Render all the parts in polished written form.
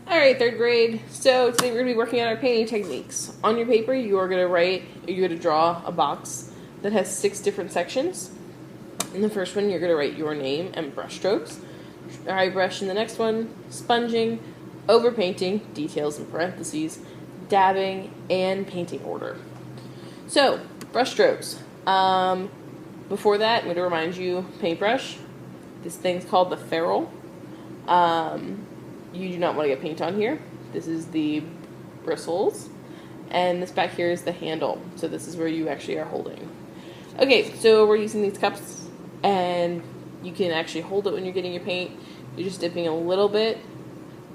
Alright, third grade. So today we're going to be working on our painting techniques. On your paper, you're going to draw a box that has 6 different sections. In the first one, you're going to write your name and brush strokes. Dry brush in the next one, sponging, overpainting, details in parentheses, dabbing, and painting order. So, brush strokes. Before that, I'm going to remind you, paintbrush. This thing's called the ferrule. You do not want to get paint on here. This is the bristles. And this back here is the handle. So this is where you actually are holding. Okay, so we're using these cups. And you can actually hold it when you're getting your paint. You're just dipping a little bit.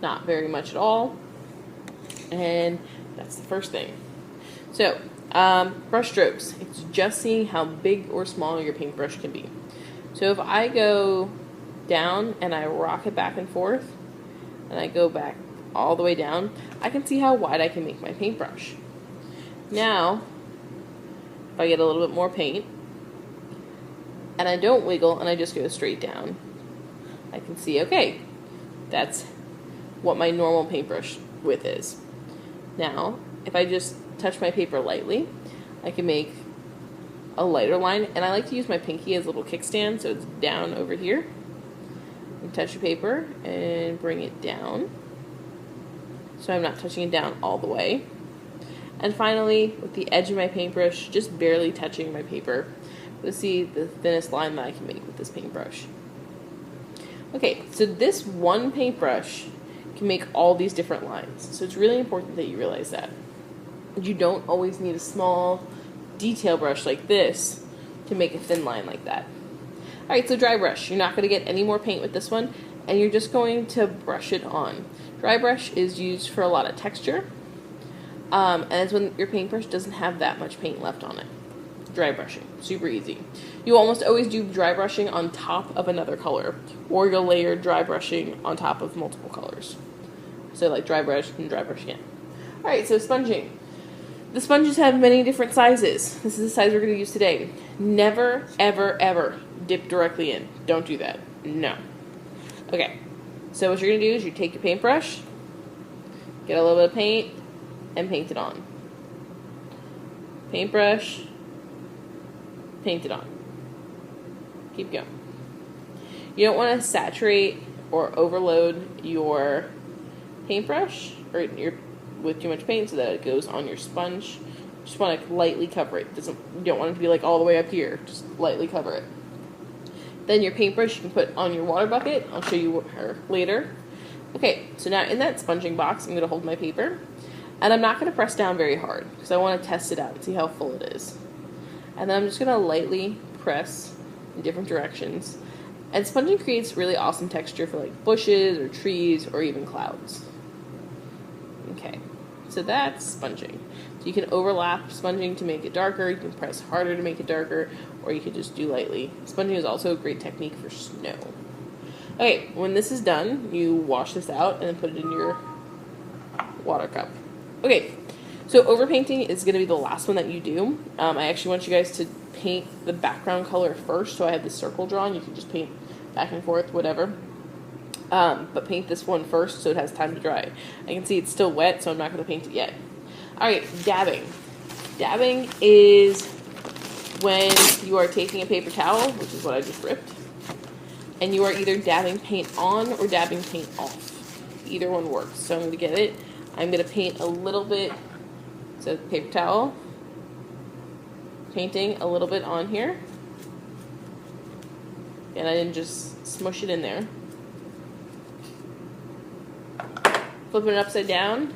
Not very much at all. And that's the first thing. So, brush strokes. It's just seeing how big or small your paintbrush can be. So if I go down and I rock it back and forth, and I go back all the way down, I can see how wide I can make my paintbrush. Now, if I get a little bit more paint, and I don't wiggle, and I just go straight down, I can see, okay, that's what my normal paintbrush width is. Now, if I just touch my paper lightly, I can make a lighter line, and I like to use my pinky as a little kickstand, so it's down over here. And touch the paper and bring it down, so I'm not touching it down all the way. And finally, with the edge of my paintbrush just barely touching my paper, you'll see the thinnest line that I can make with this paintbrush. Okay, so this one paintbrush can make all these different lines, so it's really important that you realize that. You don't always need a small detail brush like this to make a thin line like that. Alright, so dry brush. You're not going to get any more paint with this one, and you're just going to brush it on. Dry brush is used for a lot of texture, and it's when your paintbrush doesn't have that much paint left on it. Dry brushing, super easy. You almost always do dry brushing on top of another color, or you'll layer dry brushing on top of multiple colors. So like dry brush and dry brush again. Alright, so sponging. The sponges have many different sizes. This is the size we're going to use today. Never, ever, ever dip directly in. Don't do that. No. Okay. So what you're going to do is you take your paintbrush, get a little bit of paint, and paint it on. Paintbrush, paint it on. Keep going. You don't want to saturate or overload your paintbrush with too much paint so that it goes on your sponge. You just want to lightly cover it. You don't want it to be like all the way up here. Just lightly cover it. Then your paintbrush you can put on your water bucket. I'll show you her later. Okay, so now in that sponging box, I'm going to hold my paper. And I'm not going to press down very hard because I want to test it out and see how full it is. And then I'm just going to lightly press in different directions. And sponging creates really awesome texture for like bushes or trees or even clouds. Okay, so that's sponging. So you can overlap sponging to make it darker, you can press harder to make it darker, or you can just do lightly. Sponging is also a great technique for snow. Okay, when this is done, you wash this out and then put it in your water cup. Okay, so overpainting is going to be the last one that you do. I actually want you guys to paint the background color first, so I have this circle drawn. You can just paint back and forth, whatever. But paint this one first so it has time to dry. I can see it's still wet, so I'm not going to paint it yet. Alright, dabbing. Dabbing is when you are taking a paper towel, which is what I just ripped, and you are either dabbing paint on or dabbing paint off. Either one works. So I'm going to get it. I'm going to paint a little bit, so paper towel, painting a little bit on here, and I didn't just smush it in there. Flipping it upside down,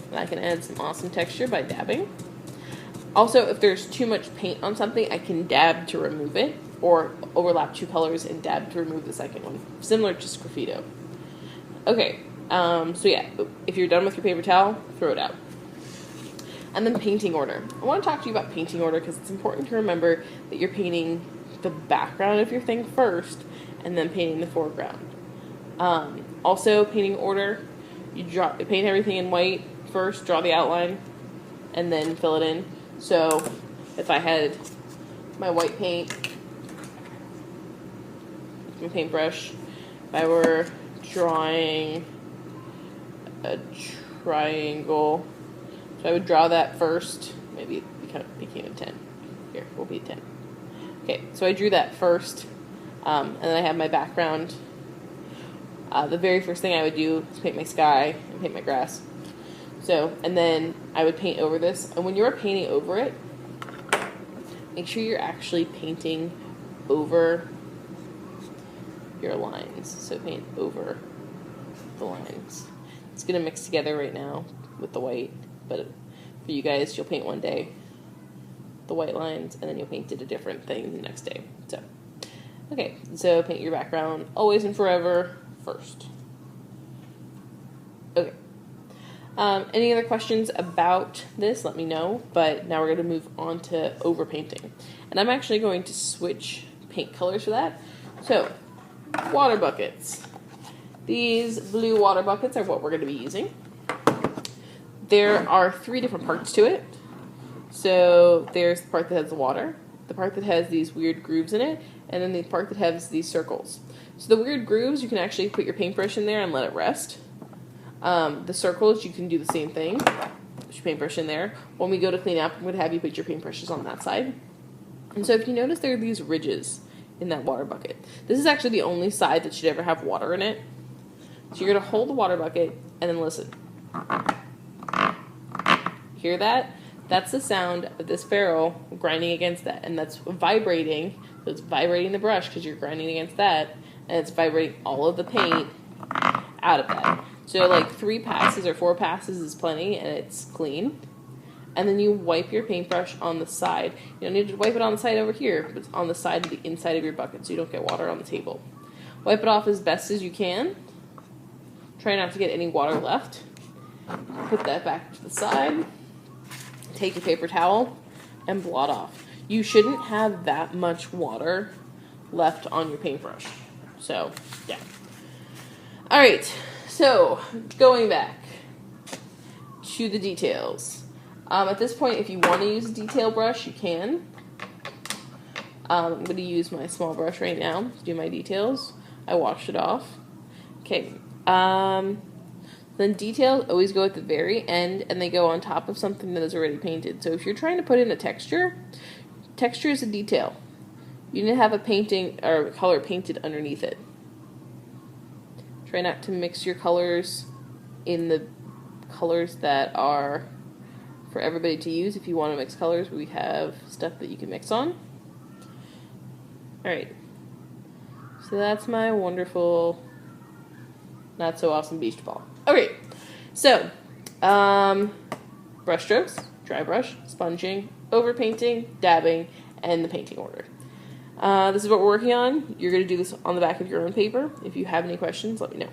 and I can add some awesome texture by dabbing. Also, if there's too much paint on something, I can dab to remove it, or overlap 2 colors and dab to remove the second one, similar to Sgraffito. Okay, so yeah, if you're done with your paper towel, throw it out. And then painting order. I want to talk to you about painting order because it's important to remember that you're painting the background of your thing first, and then painting the foreground. Also, painting order. You paint everything in white first, draw the outline, and then fill it in. So if I had my white paint, my paintbrush, if I were drawing a triangle. So I would draw that first. Maybe it became a 10. Here, we'll be a 10. Okay, so I drew that first, and then I have my background. The very first thing I would do is paint my sky and paint my grass. So, and then I would paint over this. And when you're painting over it, make sure you're actually painting over your lines. So paint over the lines. It's going to mix together right now with the white, but for you guys, you'll paint one day the white lines, and then you'll paint it a different thing the next day. So, okay, so paint your background always and forever first. Okay. Any other questions about this, let me know, but now we're going to move on to overpainting. And I'm actually going to switch paint colors for that. So, water buckets. These blue water buckets are what we're going to be using. There are 3 different parts to it. So, there's the part that has the water, the part that has these weird grooves in it, and then the part that has these circles. So the weird grooves, you can actually put your paintbrush in there and let it rest. The circles, you can do the same thing. Put your paintbrush in there. When we go to clean up, I'm going to have you put your paintbrushes on that side. And so if you notice, there are these ridges in that water bucket. This is actually the only side that should ever have water in it. So you're going to hold the water bucket and then listen. Hear that? That's the sound of this barrel grinding against that. And that's vibrating. So it's vibrating the brush because you're grinding against that. And it's vibrating all of the paint out of that. So like 3 passes or 4 passes is plenty, and it's clean. And then you wipe your paintbrush on the side. You don't need to wipe it on the side over here, but it's on the side of the inside of your bucket so you don't get water on the table. Wipe it off as best as you can. Try not to get any water left. Put that back to the side. Take your paper towel and blot off. You shouldn't have that much water left on your paintbrush. So, yeah. Alright, so going back to the details. At this point, if you want to use a detail brush, you can. I'm going to use my small brush right now to do my details. I washed it off. Okay. Then details always go at the very end, and they go on top of something that is already painted. So if you're trying to put in a texture, texture is a detail. You need to have a painting or a color painted underneath it. Try not to mix your colors in the colors that are for everybody to use. If you want to mix colors, we have stuff that you can mix on. Alright. So that's my wonderful, not so awesome beach ball. Okay. So, brush strokes, dry brush, sponging, overpainting, dabbing, and the painting order. This is what we're working on. You're going to do this on the back of your own paper. If you have any questions, let me know.